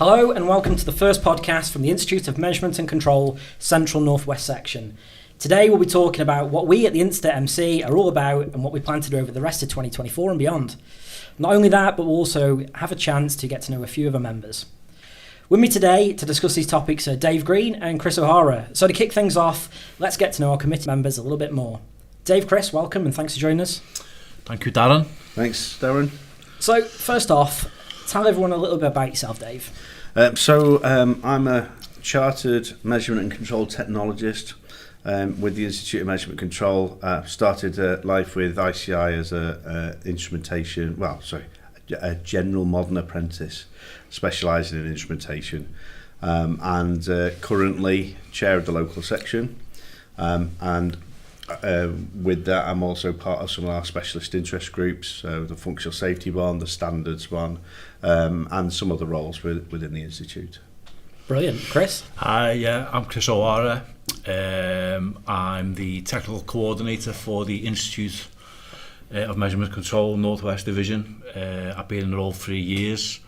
Hello and welcome to the first podcast from the Institute of Measurement and Control Central Northwest Section. Today we'll be talking about what we at the InstMC are all about and what we plan to do over the rest of 2024 and beyond. Not only that, but we'll also have a chance to get to know a few of our members. With me today to discuss these topics are Dave Green and Chris O'Hara. So to kick things off, let's get to know our committee members a little bit more. Dave, Chris, welcome and thanks for joining us. Thank you, Darren. Thanks, Darren. So first off, tell everyone a little bit about yourself, Dave. I'm a chartered measurement and control technologist with the Institute of Measurement and Control. Started life with ICI as a general modern apprentice, specialising in instrumentation, and currently chair of the local section. With that, I'm also part of some of our specialist interest groups, the functional safety one, the standards one, and some other roles within the Institute. Brilliant. Chris? Hi, I'm Chris O'Hara. I'm the technical coordinator for the Institute of Measurement Control Northwest Division. I've been in the role 3 years.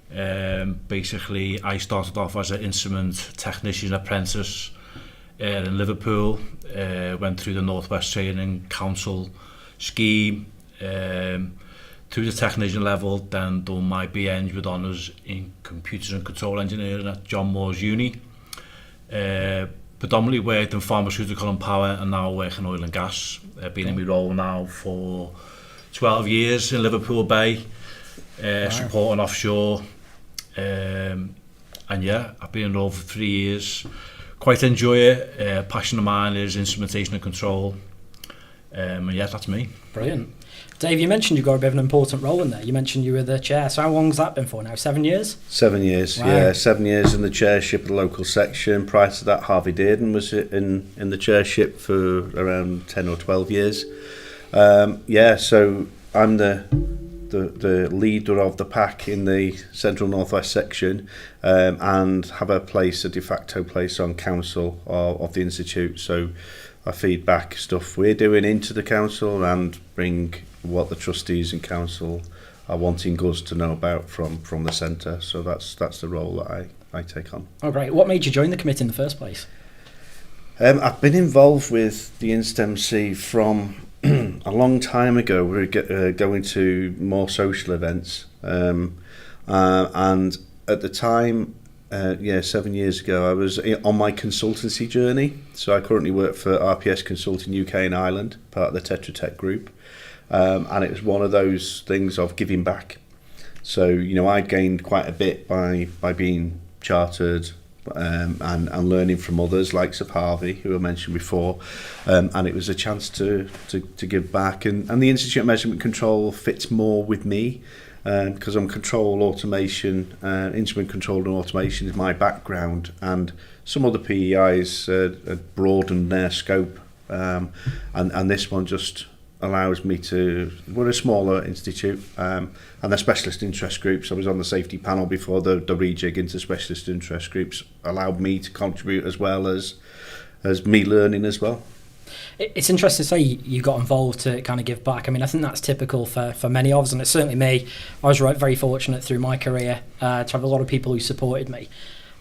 Basically, I started off as an instrument technician apprentice in Liverpool, went through the Northwest Training Council scheme, through the technician level, then done my BEng with honours in computers and control engineering at John Moores Uni. Predominantly worked in pharmaceutical and power and now work in oil and gas. I've been in my role now for 12 years in Liverpool Bay, supporting offshore. I've been in role for 3 years. Quite enjoy it. Passion of mine is instrumentation and control. That's me. Brilliant. Dave, you mentioned you've got a bit of an important role in there. You mentioned you were the chair. So how long's that been for now? 7 years? 7 years, wow. Yeah. 7 years in the chairship of the local section. Prior to that, Harvey Dearden was in the chairship for around 10 or 12 years. So I'm the leader of the pack in the Central Northwest section, and have a de facto place on council of the Institute. So I feed back stuff we're doing into the council and bring what the trustees and council are wanting us to know about from the centre. So that's the role that I take on. Oh, great. What made you join the committee in the first place? I've been involved with the InstMC from a long time ago. We were going to more social events, and at the time, 7 years ago, I was on my consultancy journey. So I currently work for RPS Consulting UK and Ireland, part of the Tetra Tech group, and it was one of those things of giving back. So I'd gained quite a bit by being chartered. And learning from others, likes of Harvey, who I mentioned before, and it was a chance to give back. And the Institute of Measurement Control fits more with me because I'm control automation, instrument control and automation is my background, and some other PEIs broadened their scope, and this one just allows me to. We're a smaller institute, and the specialist interest groups. I was on the safety panel before the rejig into specialist interest groups allowed me to contribute as well as me learning as well. It's interesting to say you got involved to kind of give back. I mean, I think that's typical for many of us, and it's certainly me. I was very fortunate through my career to have a lot of people who supported me.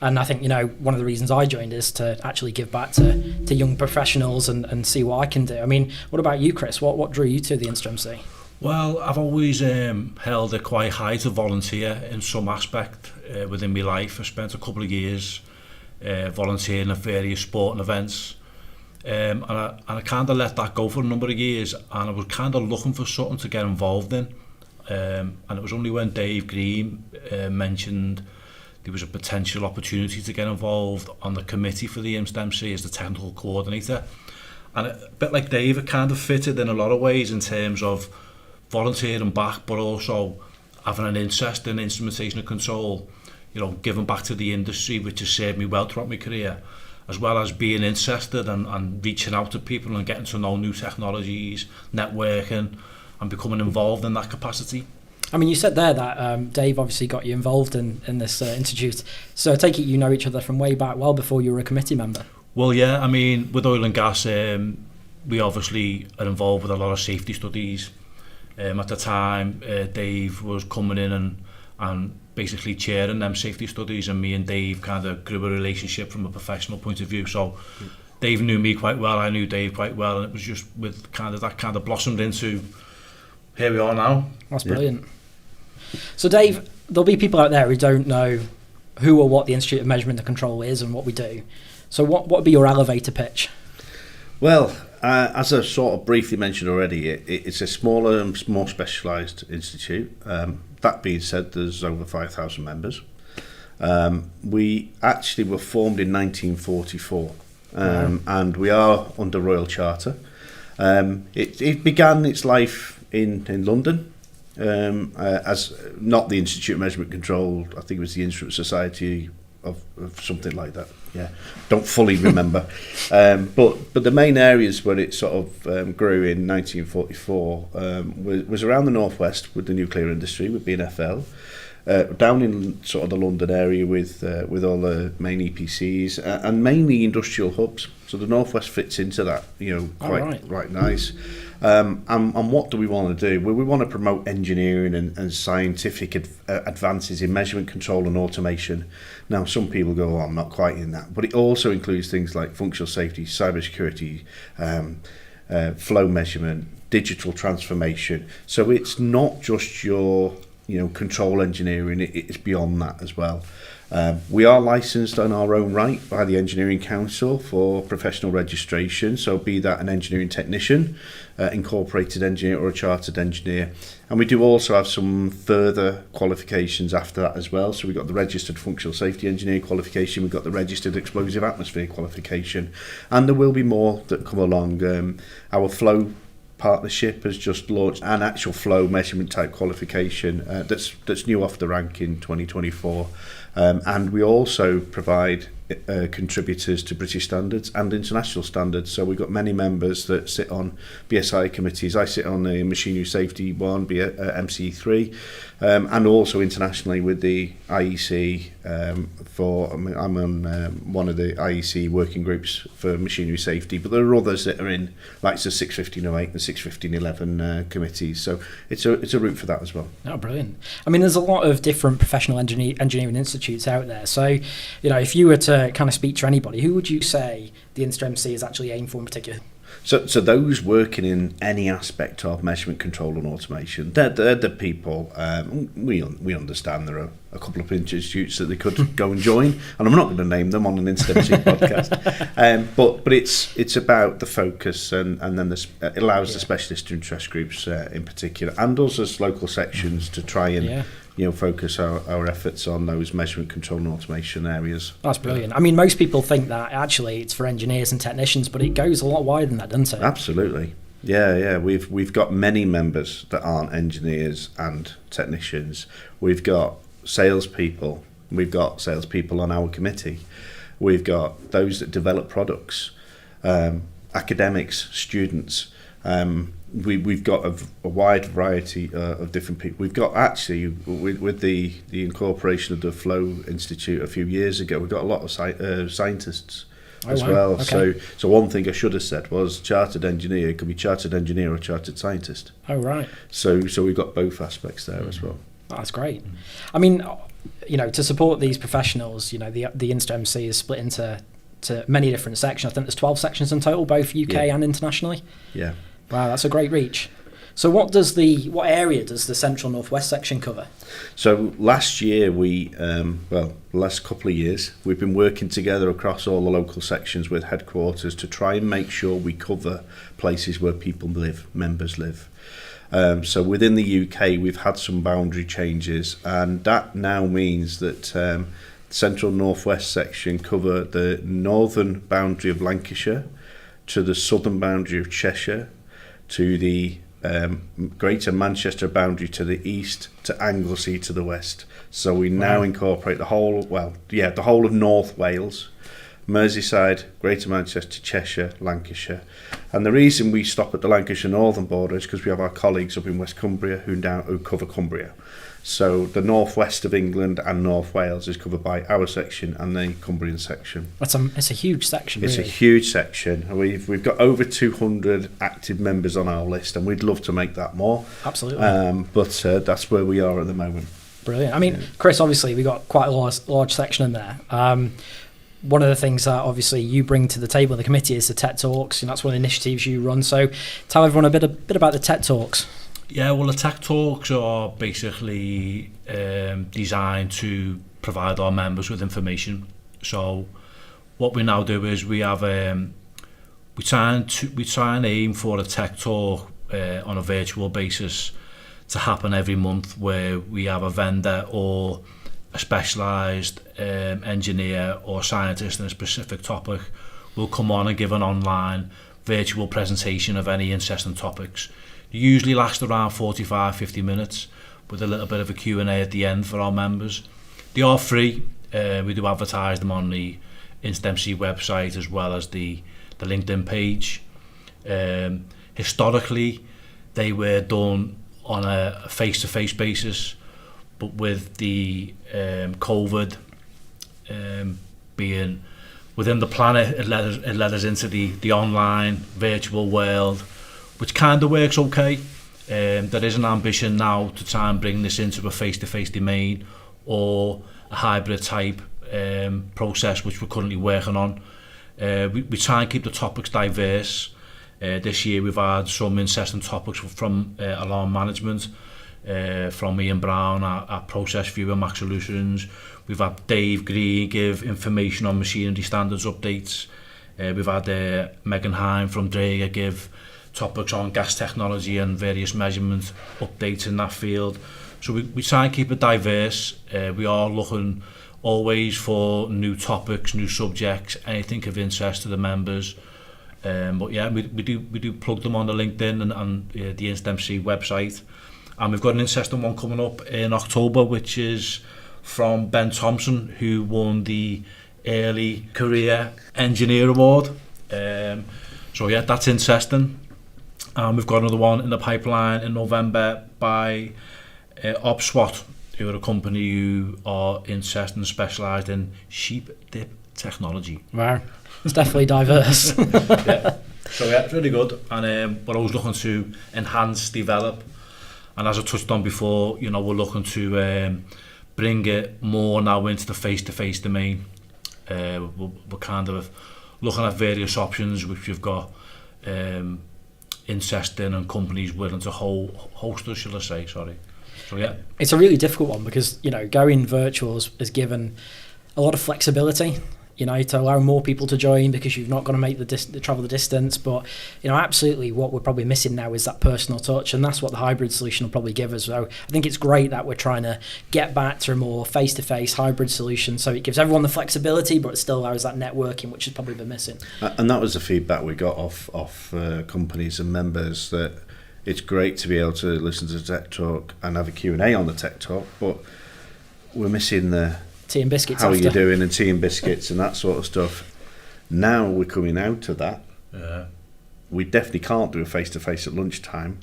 And I think, one of the reasons I joined is to actually give back to young professionals and see what I can do. I mean, what about you, Chris? What drew you to the InstMC? Well, I've always held it quite high to volunteer in some aspect within my life. I spent a couple of years volunteering at various sporting events. And I kind of let that go for a number of years, and I was kind of looking for something to get involved in. And it was only when Dave Green mentioned there was a potential opportunity to get involved on the committee for the InstMC as the technical coordinator. And a bit like Dave, it kind of fitted in a lot of ways in terms of volunteering back, but also having an interest in instrumentation and control, giving back to the industry, which has served me well throughout my career, as well as being interested and reaching out to people and getting to know new technologies, networking, and becoming involved in that capacity. I mean, you said there that Dave obviously got you involved in this institute. So I take it you know each other from way back, well before you were a committee member. Well, yeah, I mean, with oil and gas, we obviously are involved with a lot of safety studies. At the time, Dave was coming in and and basically chairing them safety studies, and me and Dave kind of grew a relationship from a professional point of view. So Dave knew me quite well, I knew Dave quite well, and it was just with kind of that kind of blossomed into here we are now. That's brilliant. So Dave, there'll be people out there who don't know who or what the Institute of Measurement and Control is and what we do. So what would be your elevator pitch? Well, as I sort of briefly mentioned already, it's a smaller and more specialised institute. That being said, there's over 5,000 members. We actually were formed in 1944, and we are under Royal Charter. It began its life in London, as not the Institute of Measurement Control. I think it was the Instrument Society of something like that. Yeah, don't fully remember. But the main areas where it sort of grew in 1944 was around the northwest with the nuclear industry, with BNFL, down in sort of the London area with all the main EPCs and mainly industrial hubs. So the northwest fits into that, quite nice. And what do we want to do? Well, we want to promote engineering and scientific advances in measurement control and automation. Now, some people go, I'm not quite in that. But it also includes things like functional safety, cybersecurity, flow measurement, digital transformation. So it's not just your control engineering, it's beyond that as well. We are licensed on our own right by the Engineering Council for professional registration, so be that an engineering technician, incorporated engineer or a chartered engineer. And we do also have some further qualifications after that as well. So we've got the registered functional safety engineer qualification, we've got the registered explosive atmosphere qualification, and there will be more that come along. Our flow partnership has just launched an actual flow measurement type qualification that's new off the rank in 2024, and we also provide contributors to British standards and international standards. So we've got many members that sit on BSI committees. I sit on the machinery safety one, MC3, and also internationally with the IEC. I'm on one of the IEC working groups for machinery safety, but there are others that are in like the 61508 and 61511 committees. So it's a route for that as well. Oh, brilliant! I mean, there's a lot of different professional engineering institutes out there. So, if you were to kind of speak to anybody, who would you say the InstMC is actually aimed for in particular? So those working in any aspect of measurement control and automation, they're the people. We understand there are a couple of institutes that they could go and join, and I'm not going to name them on an InstMC podcast. But it's about the focus, and then it allows the specialist interest groups in particular, and us as local sections to try and focus our efforts on those measurement control and automation areas. That's brilliant. I mean, most people think that actually it's for engineers and technicians, but it goes a lot wider than that, doesn't it? Absolutely. Yeah. We've got many members that aren't engineers and technicians. We've got salespeople. We've got salespeople on our committee. We've got those that develop products, academics, students. We've got a wide variety of different people. We've got actually, with the incorporation of the Flow Institute a few years ago, we've got a lot of scientists as well. Okay. So one thing I should have said was chartered engineer could be chartered engineer or chartered scientist. Oh, right. So we've got both aspects there as well. That's great. I mean, to support these professionals, the InstMC is split into many different sections. I think there's 12 sections in total, both UK and internationally. Yeah. Wow, that's a great reach. So what area does the Central Northwest section cover? So last year the last couple of years, we've been working together across all the local sections with headquarters to try and make sure we cover places where people live, members live. So within the UK, we've had some boundary changes, and that now means that Central Northwest section cover the northern boundary of Lancashire to the southern boundary of Cheshire, to the Greater Manchester boundary to the east, to Anglesey to the west. So we now incorporate the whole of North Wales, Merseyside, Greater Manchester, Cheshire, Lancashire. And the reason we stop at the Lancashire northern border is because we have our colleagues up in West Cumbria who cover Cumbria. So the northwest of England and North Wales is covered by our section and the Cumbrian section. It's a huge section. It's really. A huge section. We've got over 200 active members on our list, and we'd love to make that more. Absolutely. But that's where we are at the moment. Brilliant. I mean, Chris, obviously we got quite a large section in there. One of the things that obviously you bring to the table in the committee is the TED Talks, and that's one of the initiatives you run. So tell everyone a bit about the TED Talks. Yeah, well, the TED Talks are basically designed to provide our members with information. So what we now do is we have we try and aim for a TED Talk on a virtual basis to happen every month, where we have a vendor or a specialised engineer or scientist in a specific topic will come on and give an online virtual presentation of any interesting topics. They usually last around 45-50 minutes with a little bit of a Q&A at the end for our members. They are free. We do advertise them on the InstMC website as well as the LinkedIn page. Historically, they were done on a face-to-face basis, but with the COVID being within the planet, it led us into the online virtual world, which kind of works okay. There is an ambition now to try and bring this into a face-to-face domain or a hybrid type process, which we're currently working on. We try and keep the topics diverse. This year we've had some interesting topics from alarm management, from Ian Brown at Process Viewer Mac Solutions. We've had Dave Green give information on machinery standards updates. We've had Megan Hine from Draeger give topics on gas technology and various measurement updates in that field. So we try and keep it diverse. We are looking always for new topics, new subjects, anything of interest to the members. But yeah, we do plug them on the LinkedIn and the InstMC website. And we've got an interesting one coming up in October, which is from Ben Thompson, who won the Early Career Engineer Award. So yeah, that's interesting. And we've got another one in the pipeline in November by ObSWAT, who are a company who are interested and specialised in sheep dip technology. Wow, it's definitely diverse. Yeah. So yeah, it's really good. And we're always looking to enhance, develop. And as I touched on before, you know, we're looking to bring it more now into the face-to-face domain. We're kind of looking at various options which we've got interest in and companies willing to host us, shall I say, sorry. So yeah. It's a really difficult one because, you know, going virtual has given a lot of flexibility, you know, to allow more people to join because you've not got to make the travel the distance. But, you know, absolutely what we're probably missing now is that personal touch, and that's what the hybrid solution will probably give us. So I think it's great that we're trying to get back to a more face-to-face hybrid solution, so it gives everyone the flexibility, but it still allows that networking, which has probably been missing. And that was the feedback we got off companies and members, that it's great to be able to listen to the Tech Talk and have a Q&A on the Tech Talk, but we're missing the tea and biscuits how after. are you doing and tea and biscuits and that sort of stuff. Now we're coming out of that. We definitely can't do a face-to-face at lunchtime.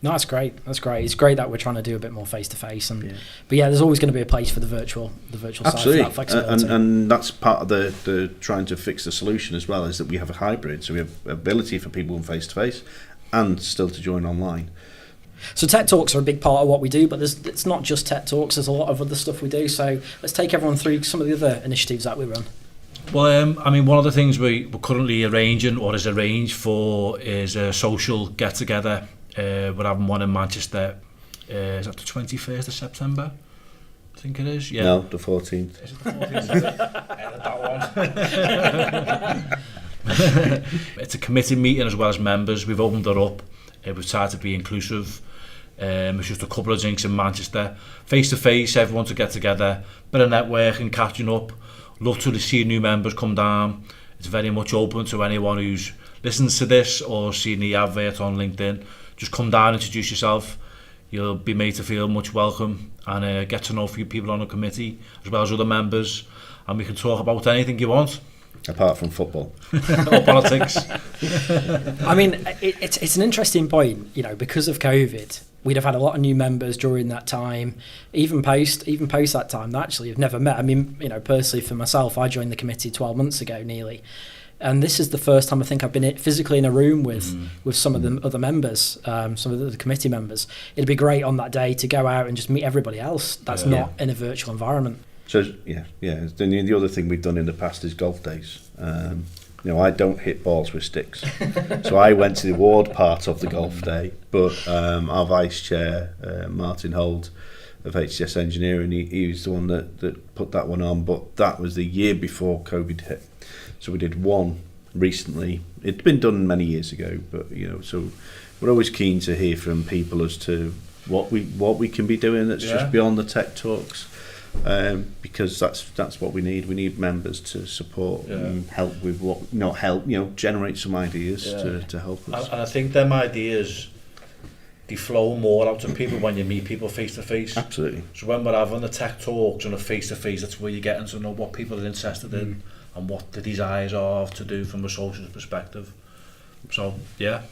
No, that's great. It's great that we're trying to do a bit more face-to-face. But yeah, there's always going to be a place for the virtual Absolutely. side for that flexibility. And that's part of the trying to fix the solution as well, is that we have a hybrid, so we have ability for people in face-to-face and still to join online. So Tech Talks are a big part of what we do, but it's not just Tech Talks, there's a lot of other stuff we do. So let's take everyone through some of the other initiatives that we run. Well, I mean, one of the things we're currently arranging, or is arranged for, is a social get-together. We're having one in Manchester. Is that the 21st of September? I think it is, yeah. No, the 14th. Is it the 14th? That one. It's a committee meeting as well as members. We've opened it up. We've tried to be inclusive. It's just a couple of drinks in Manchester. Face to face, everyone to get together. Bit of networking, catching up. Love to see new members come down. It's very much open to anyone who's listens to this or seen the advert on LinkedIn. Just come down, introduce yourself. You'll be made to feel much welcome and get to know a few people on the committee as well as other members. And we can talk about anything you want. Apart from football. Or politics. I mean, it's an interesting point, you know, because of COVID, we'd have had a lot of new members during that time, even post that time, that actually have never met. I mean, you know, personally for myself, I joined the committee 12 months ago nearly. And this is the first time I think I've been physically in a room with some of the other members, some of the committee members. It'd be great on that day to go out and just meet everybody else that's not in a virtual environment. So yeah. The other thing we've done in the past is golf days. I don't hit balls with sticks, so I went to the award part of the golf day. But our vice chair, Martin Holt of HCS Engineering, he was the one that put that one on. But that was the year before COVID hit. So we did one recently. It'd been done many years ago, but so we're always keen to hear from people as to what we can be doing that's just beyond the tech talks, because that's what we need. We need members to support and help with generate some ideas to help us. And I think them ideas, they flow more out of people when you meet people face to face. Absolutely. So when we're having the tech talks and a face to face, that's where you're getting to know what people are interested in and what the desires are to do from a social perspective. So yeah.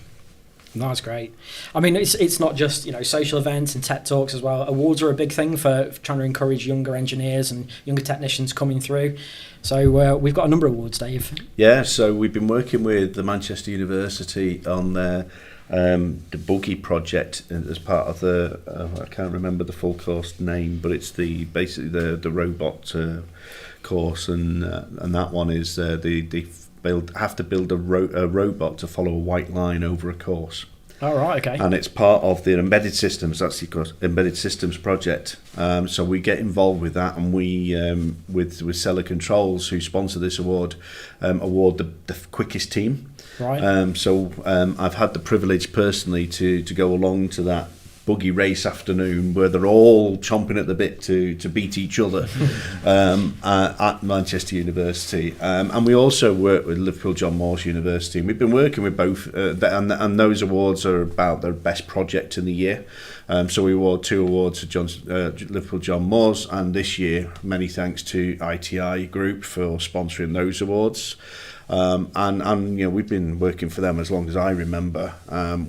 No, that's great. I mean, it's not just social events and tech talks as well. Awards are a big thing for trying to encourage younger engineers and younger technicians coming through. So we've got a number of awards, Dave. Yeah, so we've been working with the Manchester University on their the Buggy project as part of the I can't remember the full course name, but it's basically the robot course, and that one is they have to build a robot to follow a white line over a course. All right, okay. And it's part of the embedded systems. That's the embedded systems project. So we get involved with that, and we with Seller Controls, who sponsor this award, award the quickest team. Right. So I've had the privilege personally to go along to that buggy race afternoon where they're all chomping at the bit to beat each other at Manchester University, and we also work with Liverpool John Moores University, and we've been working with both and those awards are about their best project in the year. So we award 2 awards to Liverpool John Moores, and this year many thanks to ITI Group for sponsoring those awards. And we've been working for them as long as I remember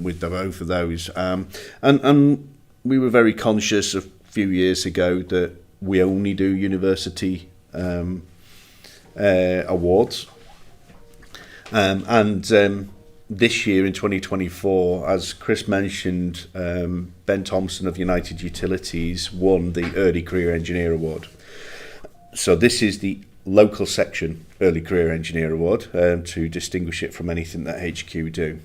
with both of those. And we were very conscious a few years ago that we only do university awards. This year in 2024, as Chris mentioned, Ben Thompson of United Utilities won the Early Career Engineer Award. So this is the local section Early Career Engineer Award to distinguish it from anything that HQ do.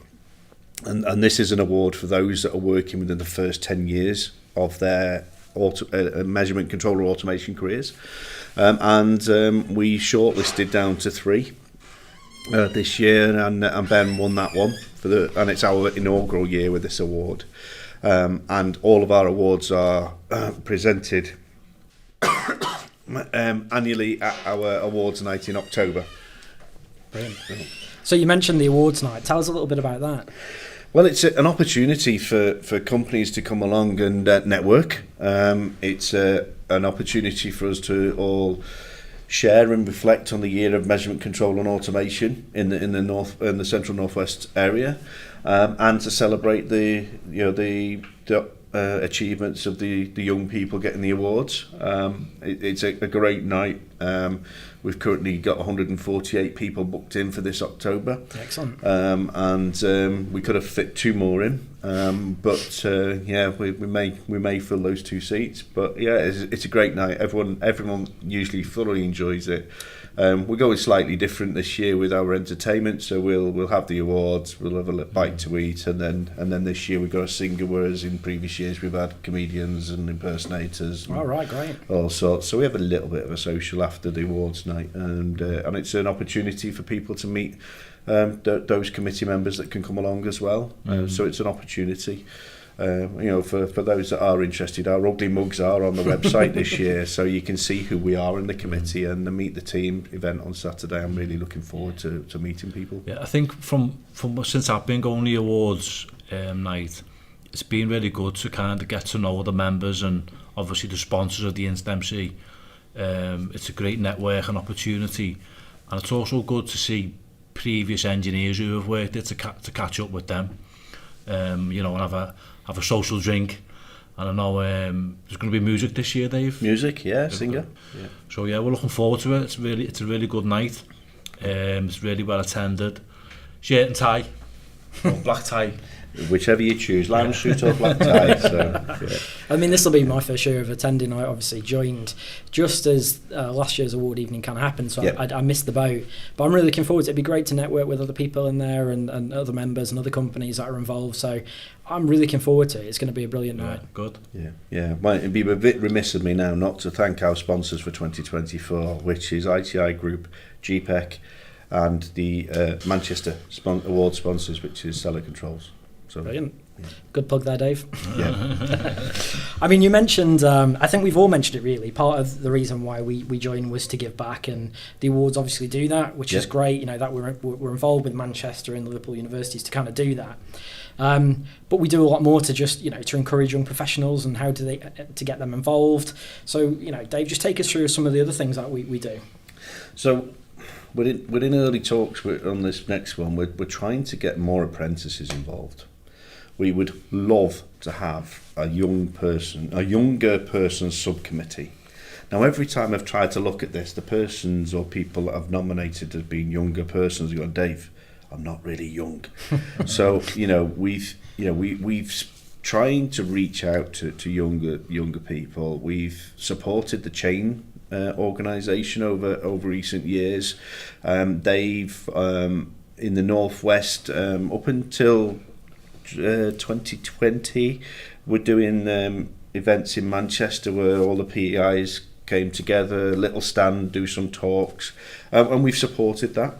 And this is an award for those that are working within the first 10 years of their measurement controller automation careers. We shortlisted down to 3 this year, and Ben won that one and it's our inaugural year with this award. And all of our awards are presented annually at our awards night in October. Brilliant. So you mentioned the awards night. Tell us a little bit about that. Well, it's an opportunity for companies to come along and network. It's an opportunity for us to all share and reflect on the year of measurement control and automation in the central northwest area, and to celebrate the achievements of the young people getting the awards. It's a great night. We've currently got 148 people booked in for this October. Excellent. And we could have fit 2 more in, but we may fill those 2 seats. But yeah, it's a great night. Everyone usually thoroughly enjoys it. We're going slightly different this year with our entertainment, so we'll have the awards, we'll have a bite to eat, and then this year we've got a singer, whereas in previous years we've had comedians and impersonators. And all right, great. All sorts. So we have a little bit of a social after the awards night, and it's an opportunity for people to meet those committee members that can come along as well. So it's an opportunity. For those that are interested, our ugly mugs are on the website this year, so you can see who we are in the committee, and the Meet the Team event on Saturday. I'm really looking forward to meeting people. Yeah, I think from since I've been going to the awards night, it's been really good to kind of get to know the members and obviously the sponsors of the InstMC. It's a great network and opportunity, and it's also good to see previous engineers who have worked there to catch up with them. And have a social drink. And I know there's going to be music this year, Dave. Music, yeah, singer. Yeah. So yeah, we're looking forward to it. It's a really good night. It's really well attended. Shirt and tie, or black tie. Whichever you choose, lounge suit or black tie. So, yeah. I mean, this will be my first year of attending. I obviously joined just as last year's award evening kind of happened, so I missed the boat. But I'm really looking forward to it. It'd be great to network with other people in there and other members and other companies that are involved. So I'm really looking forward to it. It's going to be a brilliant night. Good. Yeah. Well, it'd be a bit remiss of me now not to thank our sponsors for 2024, which is ITI Group, GPEC, and the Manchester award sponsors, which is Cellar Controls. So, brilliant. Yeah. Good plug there, Dave. Yeah. I mean, you mentioned, I think we've all mentioned it really, part of the reason why we joined was to give back, and the awards obviously do that, which is great, that we're involved with Manchester and Liverpool universities to kind of do that. But we do a lot more to just, to encourage young professionals and how to get them involved. So, Dave, just take us through some of the other things that we do. So, within early talks on this next one, we're trying to get more apprentices involved. We would love to have a younger person subcommittee. Now, every time I've tried to look at this, the persons or people that I've nominated as being younger persons have gone, Dave, I'm not really young. So, we've trying to reach out to younger people. We've supported the chain organisation over recent years. They've in the Northwest up until 2020, we're doing events in Manchester where all the PEIs came together, little stand, do some talks, and we've supported that.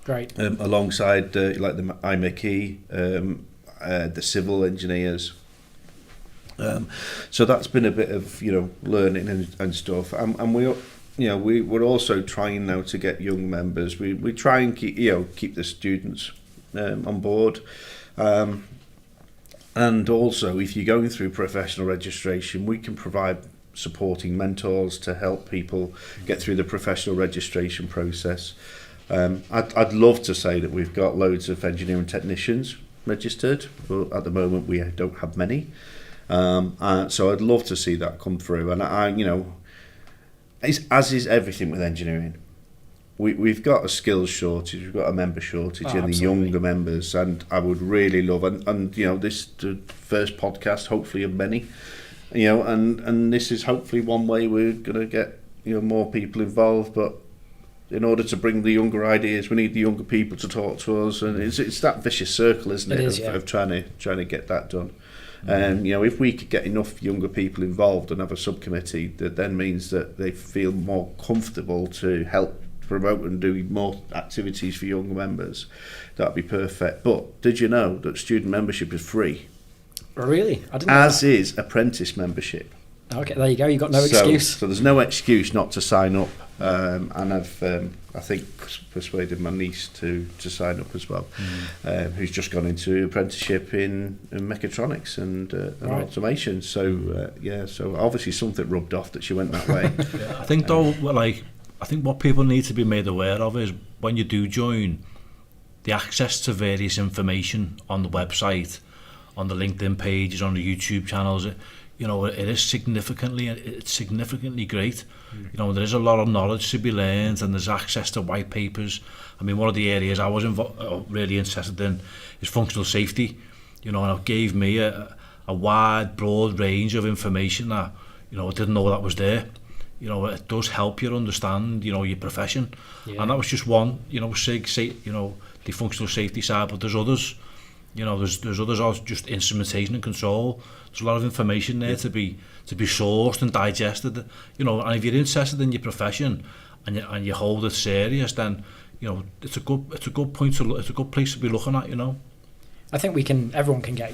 Great. Alongside like the InstMC, the civil engineers. So that's been a bit of learning and stuff, and we're also trying now to get young members. We try and keep the students on board. And also, if you're going through professional registration, we can provide supporting mentors to help people get through the professional registration process. I'd love to say that we've got loads of engineering technicians registered, but at the moment we don't have many. So I'd love to see that come through. And as is everything with engineering, we've got a skills shortage, we've got a member shortage in the younger members, and I would really love, and this is the first podcast, hopefully of many, and this is hopefully one way we're going to get more people involved. But in order to bring the younger ideas, we need the younger people to talk to us, and it's that vicious circle, isn't it? Of trying to get that done. And if we could get enough younger people involved and have a subcommittee, that then means that they feel more comfortable to help promote and do more activities for younger members, that'd be perfect. But did you know that student membership is free? Really? I didn't know As that. is apprentice membership. Okay, there you go. You've got no excuse. So there's no excuse not to sign up. And I've, I think, persuaded my niece to sign up as well, who's just gone into apprenticeship in mechatronics and automation. So so obviously something rubbed off that she went that way. I think though, I think what people need to be made aware of is when you do join, the access to various information on the website, on the LinkedIn pages, on the YouTube channels. It is significantly great. There is a lot of knowledge to be learned, and there's access to white papers. I mean, one of the areas I was really interested in is functional safety. And it gave me a wide, broad range of information that I didn't know that was there. It does help you understand your profession, and that was just one. The functional safety side, but there's others. There's others also just instrumentation and control. There's a lot of information there to be sourced and digested. And if you're interested in your profession and you hold it serious, then it's a good place to be looking at. I think everyone can get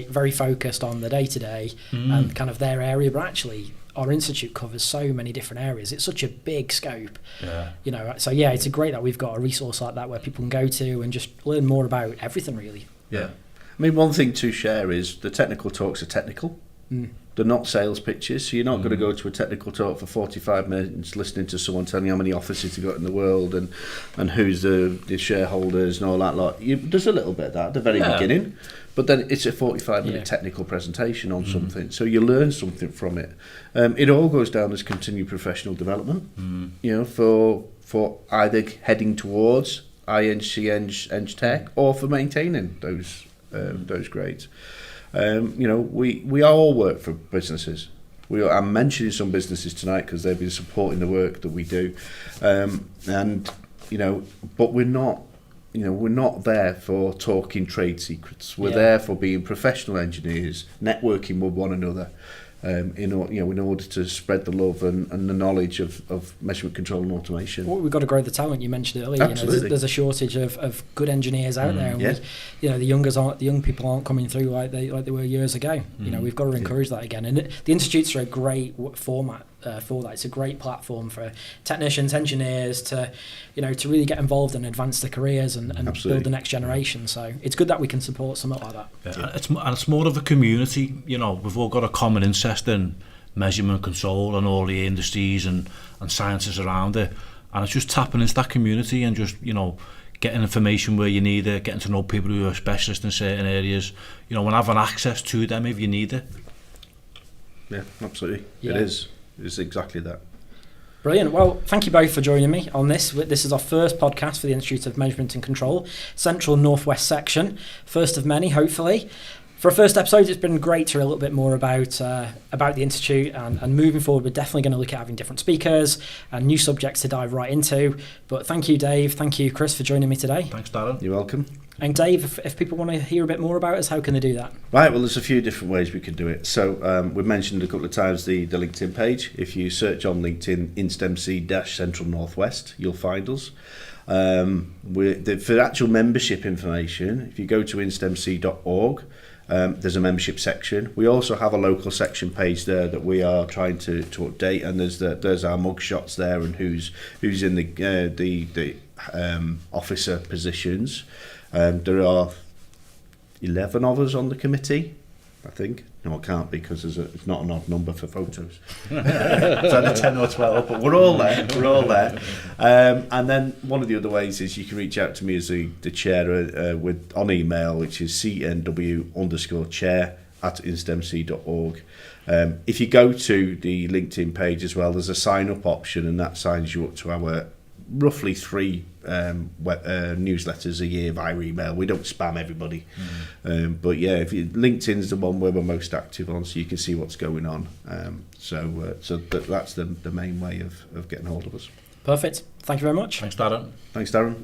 very focused on the day to day and kind of their area, but actually our institute covers so many different areas. It's such a big scope. So it's great that we've got a resource like that where people can go to and just learn more about everything really. Yeah. I mean, one thing to share is the technical talks are technical. They're not sales pitches, so you're not going to go to a technical talk for 45 minutes listening to someone telling you how many offices you've got in the world and who's the shareholders and all that lot. There's a little bit of that at the very beginning, but then it's a 45-minute technical presentation on something, so you learn something from it. It all goes down as continued professional development, for either heading towards INC Eng Tech or for maintaining those grades. We all work for businesses. I'm mentioning some businesses tonight because they've been supporting the work that we do, but we're not there for talking trade secrets. We're there for being professional engineers, networking with one another, in order to spread the love and the knowledge of measurement control and automation. Well, we've got to grow the talent. You mentioned it earlier. Absolutely. There's a shortage of good engineers out there, and the young people aren't coming through like they were years ago. We've got to encourage that again. And the institutes are a great format for that. It's a great platform for technicians, engineers to really get involved and advance their careers and build the next generation. So it's good that we can support something like that. Yeah. It's more of a community. We've all got a common interest in measurement control and all the industries and sciences around it, and it's just tapping into that community and just getting information where you need it, getting to know people who are specialists in certain areas, and having access to them if you need it. Yeah, absolutely. Yeah. It is. It's exactly that. Brilliant. Well, thank you both for joining me on this. This is our first podcast for the Institute of Measurement and Control, Central Northwest section. First of many, hopefully. For our first episode, it's been great to hear a little bit more about the Institute, and moving forward, we're definitely going to look at having different speakers and new subjects to dive right into. But thank you, Dave. Thank you, Chris, for joining me today. Thanks, Darren. You're welcome. And Dave, if people want to hear a bit more about us, how can they do that? Right, well, there's a few different ways we can do it. So we've mentioned a couple of times the LinkedIn page. If you search on LinkedIn, InstMC-Central Northwest, you'll find us. For actual membership information, if you go to instemc.org, there's a membership section. We also have a local section page there that we are trying to update, and there's our mug shots there and who's in the officer positions. There are 11 of us on the committee, I think. No, it can't be because it's not an odd number for photos. It's either 10 or 12, but we're all there. And then one of the other ways is you can reach out to me as the chair on email, which is cnw_chair@instemc.org. If you go to the LinkedIn page as well, there's a sign up option, and that signs you up to our roughly 3 newsletters a year via email. We don't spam everybody, but yeah, LinkedIn's the one where we're most active on, so you can see what's going on. So that's the main way of getting hold of us. Perfect. Thank you very much. Thanks, Darren. Thanks, Darren.